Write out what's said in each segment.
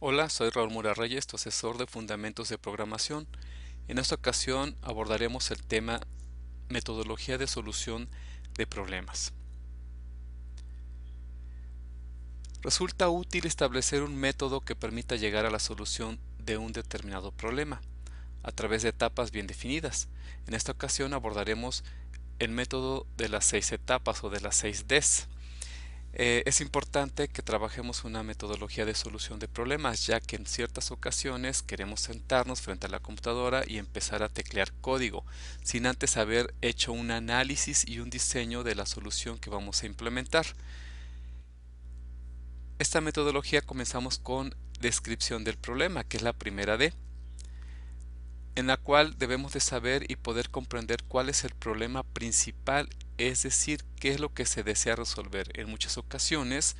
Hola, soy Raúl Mura Reyes, tu asesor de Fundamentos de Programación. En esta ocasión abordaremos el tema metodología de solución de problemas. Resulta útil establecer un método que permita llegar a la solución de un determinado problema a través de etapas bien definidas. En esta ocasión abordaremos el método de las 6 etapas o de las 6 Ds. Es importante que trabajemos una metodología de solución de problemas, ya que en ciertas ocasiones queremos sentarnos frente a la computadora y empezar a teclear código, sin antes haber hecho un análisis y un diseño de la solución que vamos a implementar. Esta metodología comenzamos con descripción del problema, que es la primera D, en la cual debemos de saber y poder comprender cuál es el problema principal, es decir, qué es lo que se desea resolver. En muchas ocasiones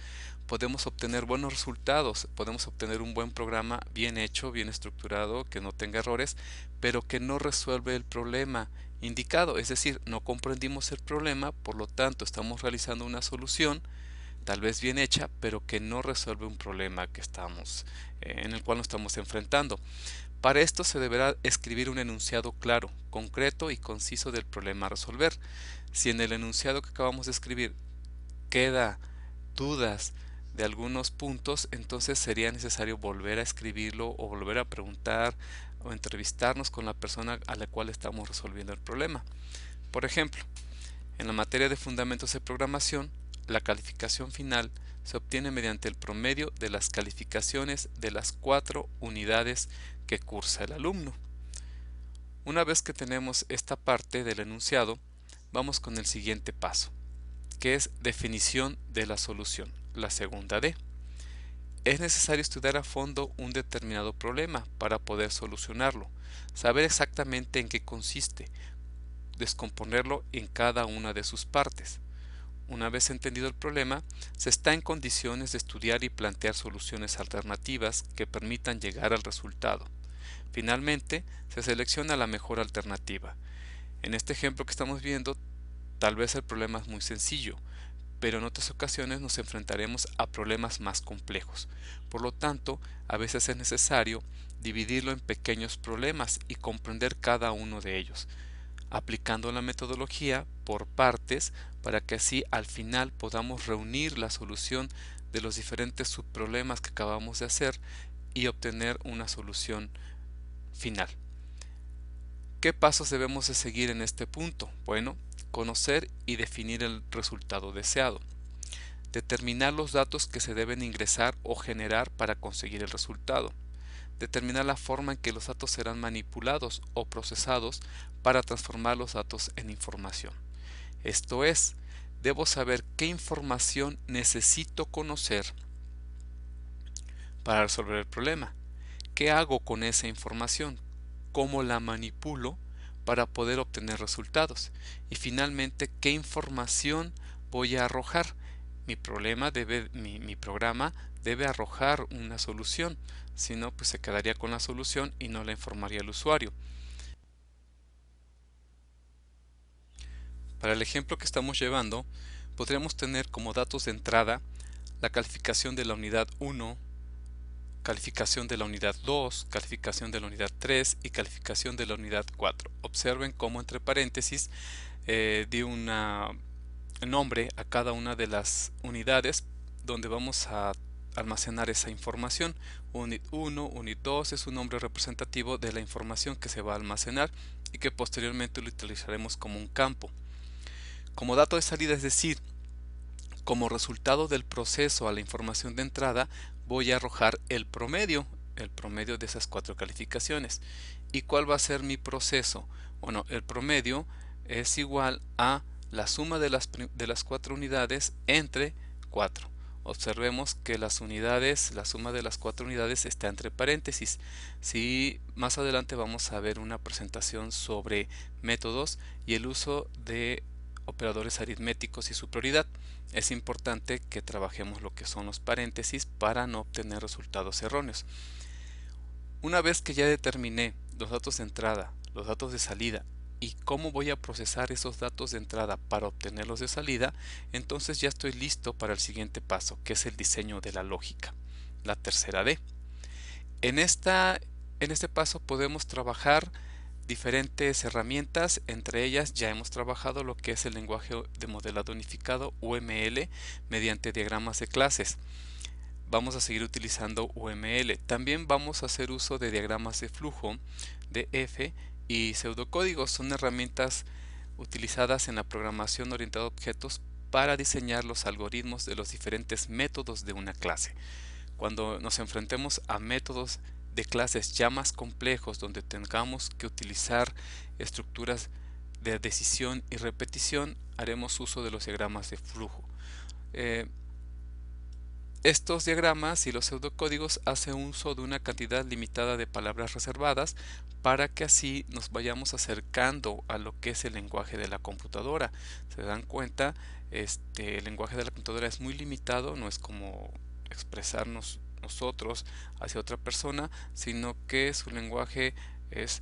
podemos obtener buenos resultados, podemos obtener un buen programa bien hecho, bien estructurado, que no tenga errores, pero que no resuelve el problema indicado, es decir, no comprendimos el problema, por lo tanto estamos realizando una solución tal vez bien hecha, pero que no resuelve un problema que en el cual nos estamos enfrentando. Para esto se deberá escribir un enunciado claro, concreto y conciso del problema a resolver. Si en el enunciado que acabamos de escribir queda dudas de algunos puntos, entonces sería necesario volver a escribirlo o volver a preguntar o entrevistarnos con la persona a la cual estamos resolviendo el problema. Por ejemplo, en la materia de fundamentos de programación, la calificación final se obtiene mediante el promedio de las calificaciones de las 4 unidades que cursa el alumno. Una vez que tenemos esta parte del enunciado, vamos con el siguiente paso, que es definición de la solución, la segunda D. Es necesario estudiar a fondo un determinado problema para poder solucionarlo, saber exactamente en qué consiste, descomponerlo en cada una de sus partes. Una vez entendido el problema, se está en condiciones de estudiar y plantear soluciones alternativas que permitan llegar al resultado. Finalmente, se selecciona la mejor alternativa. En este ejemplo que estamos viendo, tal vez el problema es muy sencillo, pero en otras ocasiones nos enfrentaremos a problemas más complejos. Por lo tanto, a veces es necesario dividirlo en pequeños problemas y comprender cada uno de ellos, aplicando la metodología por partes para que así al final podamos reunir la solución de los diferentes subproblemas que acabamos de hacer y obtener una solución final. ¿Qué pasos debemos de seguir en este punto? Bueno, conocer y definir el resultado deseado. Determinar los datos que se deben ingresar o generar para conseguir el resultado. Determinar la forma en que los datos serán manipulados o procesados para transformar los datos en información. Esto es, debo saber qué información necesito conocer para resolver el problema. ¿Qué hago con esa información? ¿Cómo la manipulo para poder obtener resultados? Y finalmente, ¿qué información voy a arrojar? Mi programa debe arrojar una solución, si no, pues se quedaría con la solución y no la informaría al usuario. Para el ejemplo que estamos llevando, podríamos tener como datos de entrada la calificación de la unidad 1, calificación de la unidad 2, calificación de la unidad 3 y calificación de la unidad 4. Observen cómo entre paréntesis di un nombre a cada una de las unidades donde vamos a almacenar esa información. Unit 1, Unit 2 es un nombre representativo de la información que se va a almacenar y que posteriormente lo utilizaremos como un campo. Como dato de salida, es decir, como resultado del proceso a la información de entrada, voy a arrojar el promedio de esas 4 calificaciones. ¿Y cuál va a ser mi proceso? Bueno, el promedio es igual a la suma de las 4 unidades entre 4. Observemos que la suma de las 4 unidades está entre paréntesis. Si más adelante vamos a ver una presentación sobre métodos y el uso de operadores aritméticos y su prioridad, es importante que trabajemos lo que son los paréntesis para no obtener resultados erróneos. Una vez que ya determiné los datos de entrada, los datos de salida y cómo voy a procesar esos datos de entrada para obtener los de salida, entonces ya estoy listo para el siguiente paso, que es el diseño de la lógica, la tercera D. En este paso podemos trabajar diferentes herramientas, entre ellas ya hemos trabajado lo que es el lenguaje de modelado unificado UML mediante diagramas de clases. Vamos a seguir utilizando UML. También vamos a hacer uso de diagramas de flujo, de F y pseudocódigos. Son herramientas utilizadas en la programación orientada a objetos para diseñar los algoritmos de los diferentes métodos de una clase. Cuando nos enfrentemos a métodos de clases ya más complejos, donde tengamos que utilizar estructuras de decisión y repetición, haremos uso de los diagramas de flujo. Estos diagramas y los pseudocódigos hacen uso de una cantidad limitada de palabras reservadas para que así nos vayamos acercando a lo que es el lenguaje de la computadora. Se dan cuenta, el lenguaje de la computadora es muy limitado, no es como expresarnos nosotros hacia otra persona, sino que su lenguaje es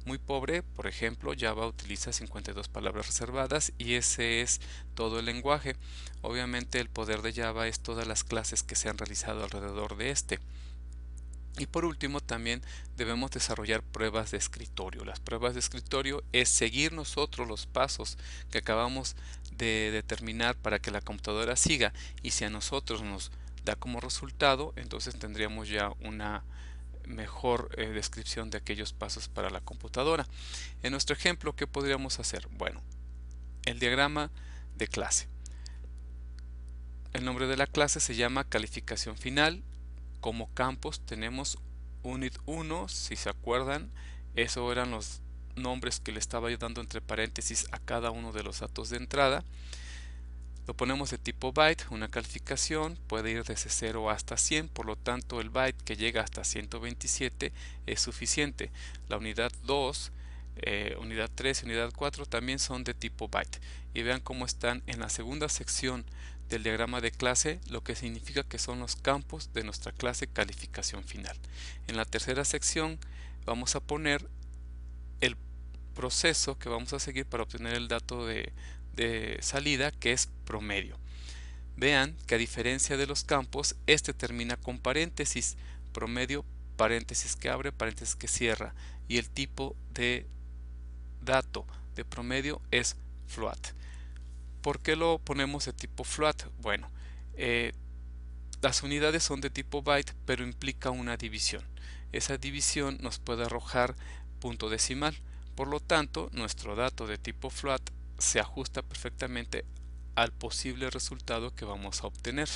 muy pobre. Por ejemplo, Java utiliza 52 palabras reservadas y ese es todo el lenguaje. Obviamente el poder de Java es todas las clases que se han realizado alrededor de este. Y por último también debemos desarrollar pruebas de escritorio. Las pruebas de escritorio es seguir nosotros los pasos que acabamos de determinar para que la computadora siga, y si a nosotros nos da como resultado, entonces tendríamos ya una mejor descripción de aquellos pasos para la computadora. En nuestro ejemplo, ¿qué podríamos hacer? Bueno, el diagrama de clase. El nombre de la clase se llama calificación final. Como campos tenemos unit 1, si se acuerdan, eso eran los nombres que le estaba dando entre paréntesis a cada uno de los datos de entrada. Lo ponemos de tipo byte. Una calificación puede ir desde 0 hasta 100, por lo tanto el byte que llega hasta 127 es suficiente. La unidad 2, unidad 3 y unidad 4 también son de tipo byte. Y vean cómo están en la segunda sección del diagrama de clase, lo que significa que son los campos de nuestra clase calificación final. En la tercera sección vamos a poner el proceso que vamos a seguir para obtener el dato de salida, que es promedio. Vean que a diferencia de los campos, este termina con paréntesis, promedio, paréntesis que abre, paréntesis que cierra, y el tipo de dato de promedio es float. ¿Por qué lo ponemos de tipo float? Bueno, las unidades son de tipo byte, pero implica una división. Esa división nos puede arrojar punto decimal. Por lo tanto, nuestro dato de tipo float se ajusta perfectamente al posible resultado que vamos a obtener.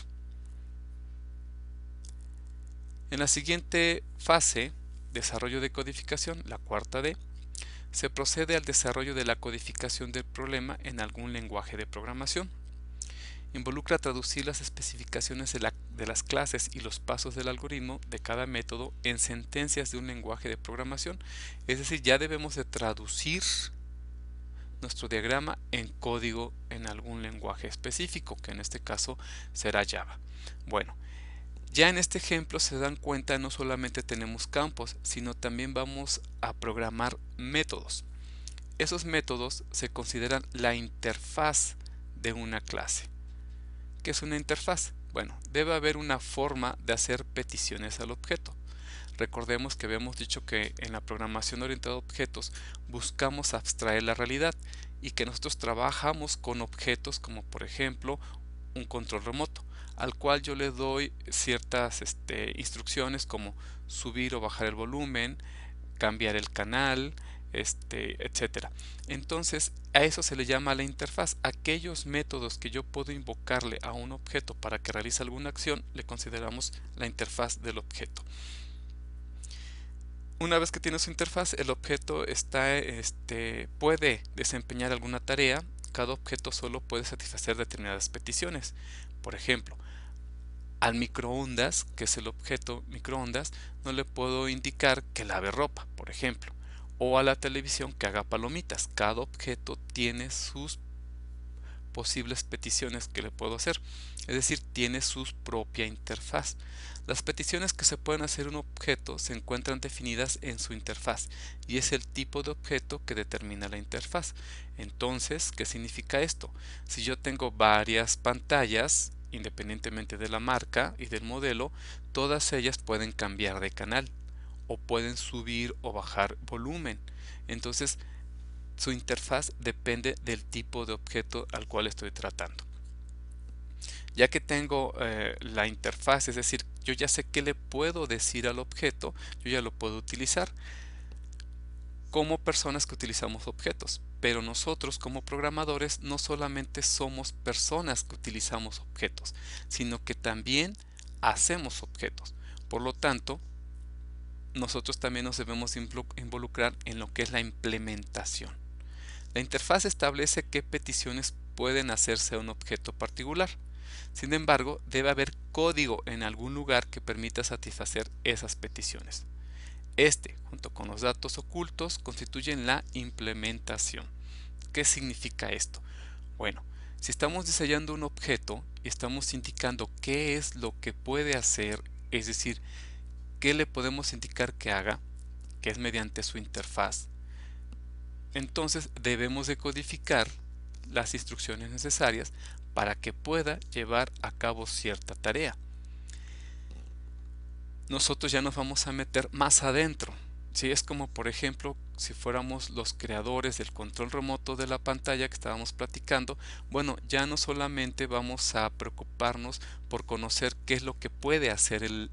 En la siguiente fase, desarrollo de codificación, la cuarta D, se procede al desarrollo de la codificación del problema en algún lenguaje de programación. Involucra traducir las especificaciones de las clases y los pasos del algoritmo de cada método en sentencias de un lenguaje de programación. Es decir, ya debemos de traducir nuestro diagrama en código en algún lenguaje específico, que en este caso será Java. Bueno, ya en este ejemplo se dan cuenta, no solamente tenemos campos, sino también vamos a programar métodos. Esos métodos se consideran la interfaz de una clase. ¿Qué es una interfaz? Bueno, debe haber una forma de hacer peticiones al objeto. Recordemos que habíamos dicho que en la programación orientada a objetos buscamos abstraer la realidad y que nosotros trabajamos con objetos como por ejemplo un control remoto, al cual yo le doy ciertas instrucciones como subir o bajar el volumen, cambiar el canal, etcétera. Entonces a eso se le llama la interfaz. Aquellos métodos que yo puedo invocarle a un objeto para que realice alguna acción le consideramos la interfaz del objeto. Una vez que tiene su interfaz, el objeto puede desempeñar alguna tarea. Cada objeto solo puede satisfacer determinadas peticiones. Por ejemplo, al microondas, que es el objeto microondas, no le puedo indicar que lave ropa, por ejemplo. O a la televisión que haga palomitas. Cada objeto tiene sus posibles peticiones que le puedo hacer, es decir, tiene su propia interfaz. Las peticiones que se pueden hacer a un objeto se encuentran definidas en su interfaz y es el tipo de objeto que determina la interfaz. Entonces, ¿qué significa esto? Si yo tengo varias pantallas, independientemente de la marca y del modelo, todas ellas pueden cambiar de canal. o pueden subir o bajar volumen. Entonces, su interfaz depende del tipo de objeto al cual estoy tratando. Ya que tengo la interfaz, es decir, yo ya sé qué le puedo decir al objeto, yo ya lo puedo utilizar como personas que utilizamos objetos. Pero nosotros como programadores no solamente somos personas que utilizamos objetos, sino que también hacemos objetos. Por lo tanto, nosotros también nos debemos involucrar en lo que es la implementación. La interfaz establece qué peticiones pueden hacerse a un objeto particular. Sin embargo, debe haber código en algún lugar que permita satisfacer esas peticiones. Este, junto con los datos ocultos, constituyen la implementación. ¿Qué significa esto? Bueno, si estamos diseñando un objeto y estamos indicando qué es lo que puede hacer, es decir, qué le podemos indicar que haga, que es mediante su interfaz, entonces debemos de codificar las instrucciones necesarias para que pueda llevar a cabo cierta tarea. Nosotros ya nos vamos a meter más adentro. ¿Sí? Es como, por ejemplo, si fuéramos los creadores del control remoto de la pantalla que estábamos platicando. Bueno, ya no solamente vamos a preocuparnos por conocer qué es lo que puede hacer el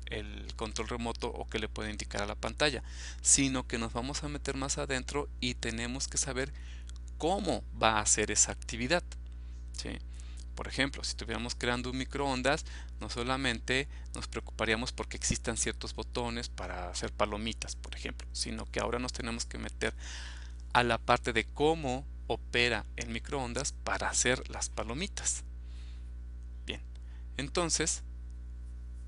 control remoto o qué le puede indicar a la pantalla, sino que nos vamos a meter más adentro y tenemos que saber cómo va a hacer esa actividad. ¿Sí? Por ejemplo, si estuviéramos creando un microondas, no solamente nos preocuparíamos porque existan ciertos botones para hacer palomitas, por ejemplo, sino que ahora nos tenemos que meter a la parte de cómo opera el microondas para hacer las palomitas. Bien, entonces,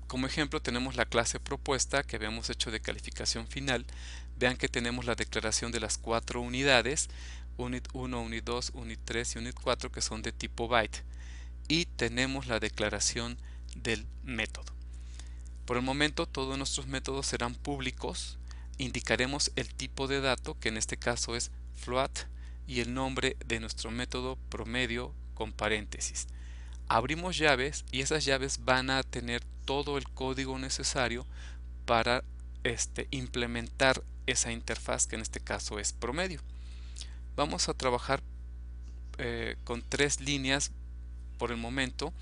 como ejemplo tenemos la clase propuesta que habíamos hecho de calificación final. Vean que tenemos la declaración de las 4 unidades, Unit 1, Unit 2, Unit 3 y Unit 4, que son de tipo byte. Y tenemos la declaración del método. Por el momento todos nuestros métodos serán públicos. Indicaremos el tipo de dato, que en este caso es float, y el nombre de nuestro método promedio con paréntesis. Abrimos llaves y esas llaves van a tener todo el código necesario para implementar esa interfaz, que en este caso es promedio. Vamos a trabajar con 3 líneas por el momento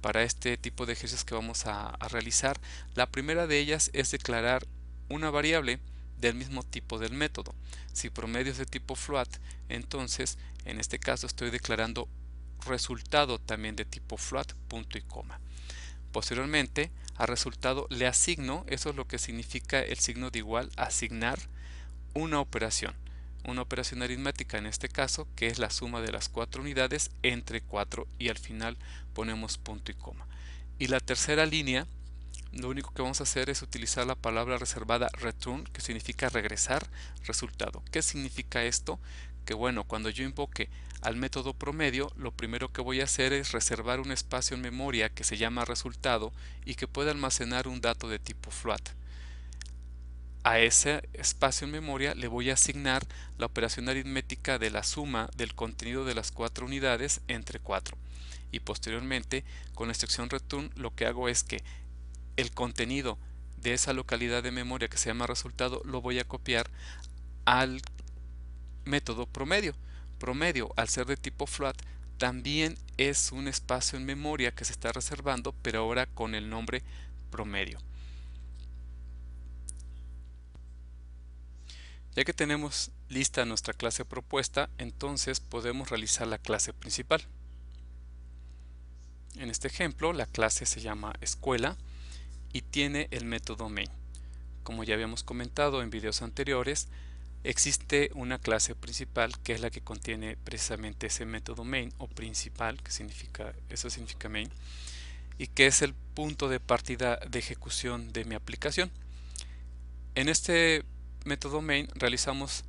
para este tipo de ejercicios que vamos a realizar. La primera de ellas es declarar una variable del mismo tipo del método. Si promedio es de tipo float, entonces en este caso estoy declarando resultado también de tipo float, punto y coma. Posteriormente al resultado le asigno, eso es lo que significa el signo de igual, asignar una operación aritmética en este caso, que es la suma de las 4 unidades entre 4, y al final ponemos punto y coma. Y la tercera línea, lo único que vamos a hacer es utilizar la palabra reservada return, que significa regresar resultado. ¿Qué significa esto? Que bueno, cuando yo invoque al método promedio, lo primero que voy a hacer es reservar un espacio en memoria que se llama resultado y que puede almacenar un dato de tipo float. A ese espacio en memoria le voy a asignar la operación aritmética de la suma del contenido de las 4 unidades entre 4. Y posteriormente, con la instrucción return, lo que hago es que el contenido de esa localidad de memoria que se llama resultado lo voy a copiar al método promedio. Promedio, al ser de tipo float, también es un espacio en memoria que se está reservando, pero ahora con el nombre promedio. Ya que tenemos lista nuestra clase propuesta, entonces podemos realizar la clase principal. En este ejemplo, la clase se llama escuela y tiene el método main. Como ya habíamos comentado en videos anteriores, existe una clase principal que es la que contiene precisamente ese método main o principal, que eso significa main, y que es el punto de partida de ejecución de mi aplicación. En este método main realizamos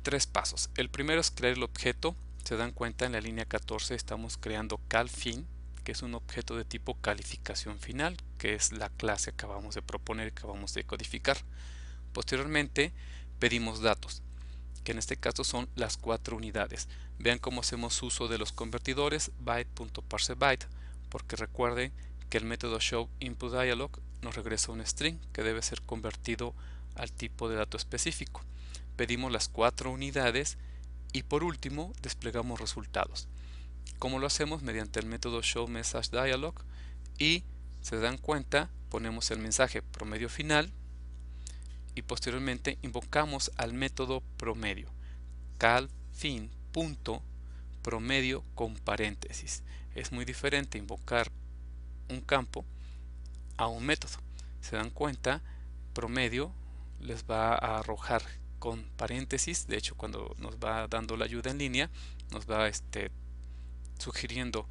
3 pasos. El primero es crear el objeto. Se dan cuenta, en la línea 14 estamos creando calFin, que es un objeto de tipo calificación final, que es la clase que acabamos de proponer y que acabamos de codificar. Posteriormente pedimos datos, que en este caso son las 4 unidades. Vean cómo hacemos uso de los convertidores byte.parseByte, porque recuerden que el método showInputDialog nos regresa un string que debe ser convertido al tipo de dato específico. Pedimos las 4 unidades y por último desplegamos resultados. ¿Cómo lo hacemos? Mediante el método showMessageDialog, y se dan cuenta, ponemos el mensaje promedio final y posteriormente invocamos al método promedio, cal_fin_promedio con paréntesis. Es muy diferente invocar un campo a un método. Se dan cuenta, promedio les va a arrojar con paréntesis. De hecho, cuando nos va dando la ayuda en línea, nos va sugiriendo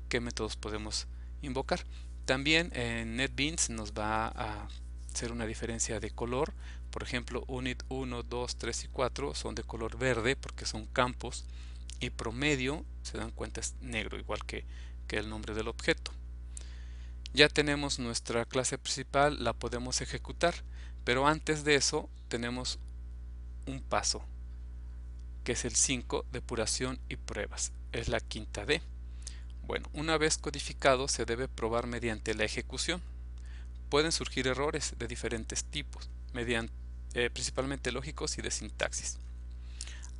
qué métodos podemos invocar. También en NetBeans nos va a hacer una diferencia de color. Por ejemplo, unit 1, 2, 3 y 4 son de color verde porque son campos, y promedio, se dan cuenta, es negro, igual que el nombre del objeto. Ya tenemos nuestra clase principal, la podemos ejecutar, pero antes de eso tenemos un paso, que es el 5, depuración y pruebas. Es la quinta D. Bueno, una vez codificado se debe probar mediante la ejecución. Pueden surgir errores de diferentes tipos, principalmente lógicos y de sintaxis.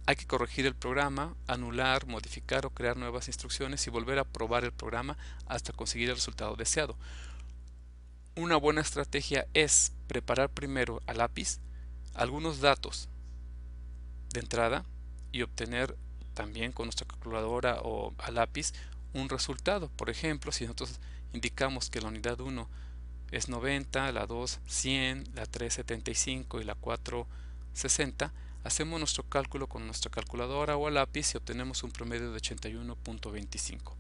Hay que corregir el programa, anular, modificar o crear nuevas instrucciones y volver a probar el programa hasta conseguir el resultado deseado. Una buena estrategia es preparar primero a lápiz algunos datos de entrada y obtener también con nuestra calculadora o a lápiz un resultado. Por ejemplo, si nosotros indicamos que la unidad 1 es 90, la 2 100, la 3 75 y la 4 60, hacemos nuestro cálculo con nuestra calculadora o a lápiz y obtenemos un promedio de 81.25.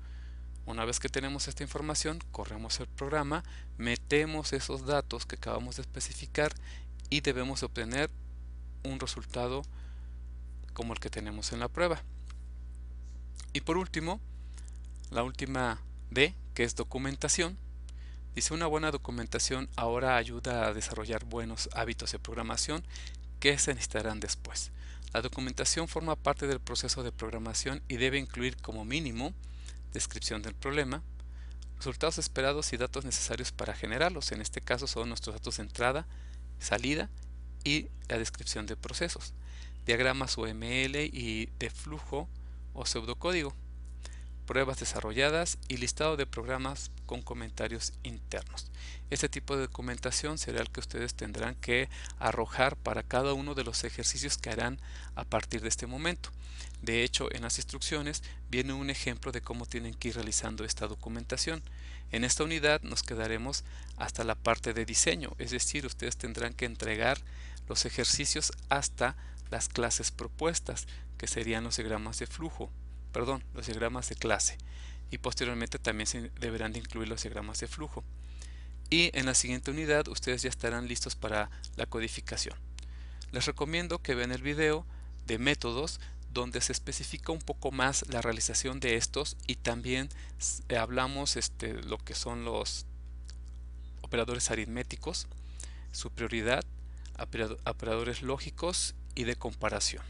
Una vez que tenemos esta información, corremos el programa, metemos esos datos que acabamos de especificar y debemos obtener un resultado como el que tenemos en la prueba. Y por último, la última D, que es documentación. Dice: una buena documentación ahora ayuda a desarrollar buenos hábitos de programación que se necesitarán después. La documentación forma parte del proceso de programación y debe incluir como mínimo descripción del problema, resultados esperados y datos necesarios para generarlos. En este caso son nuestros datos de entrada, salida y la descripción de procesos, diagramas UML y de flujo o pseudocódigo, pruebas desarrolladas y listado de programas con comentarios internos. Este tipo de documentación será el que ustedes tendrán que arrojar para cada uno de los ejercicios que harán a partir de este momento. De hecho, en las instrucciones viene un ejemplo de cómo tienen que ir realizando esta documentación. En esta unidad nos quedaremos hasta la parte de diseño, es decir, ustedes tendrán que entregar los ejercicios hasta las clases propuestas, que serían los diagramas de flujo, los diagramas de clase, y posteriormente también se deberán de incluir los diagramas de flujo. Y en la siguiente unidad ustedes ya estarán listos para la codificación. Les recomiendo que vean el video de métodos, donde se especifica un poco más la realización de estos, y también hablamos lo que son los operadores aritméticos, su prioridad, operadores lógicos y de comparación.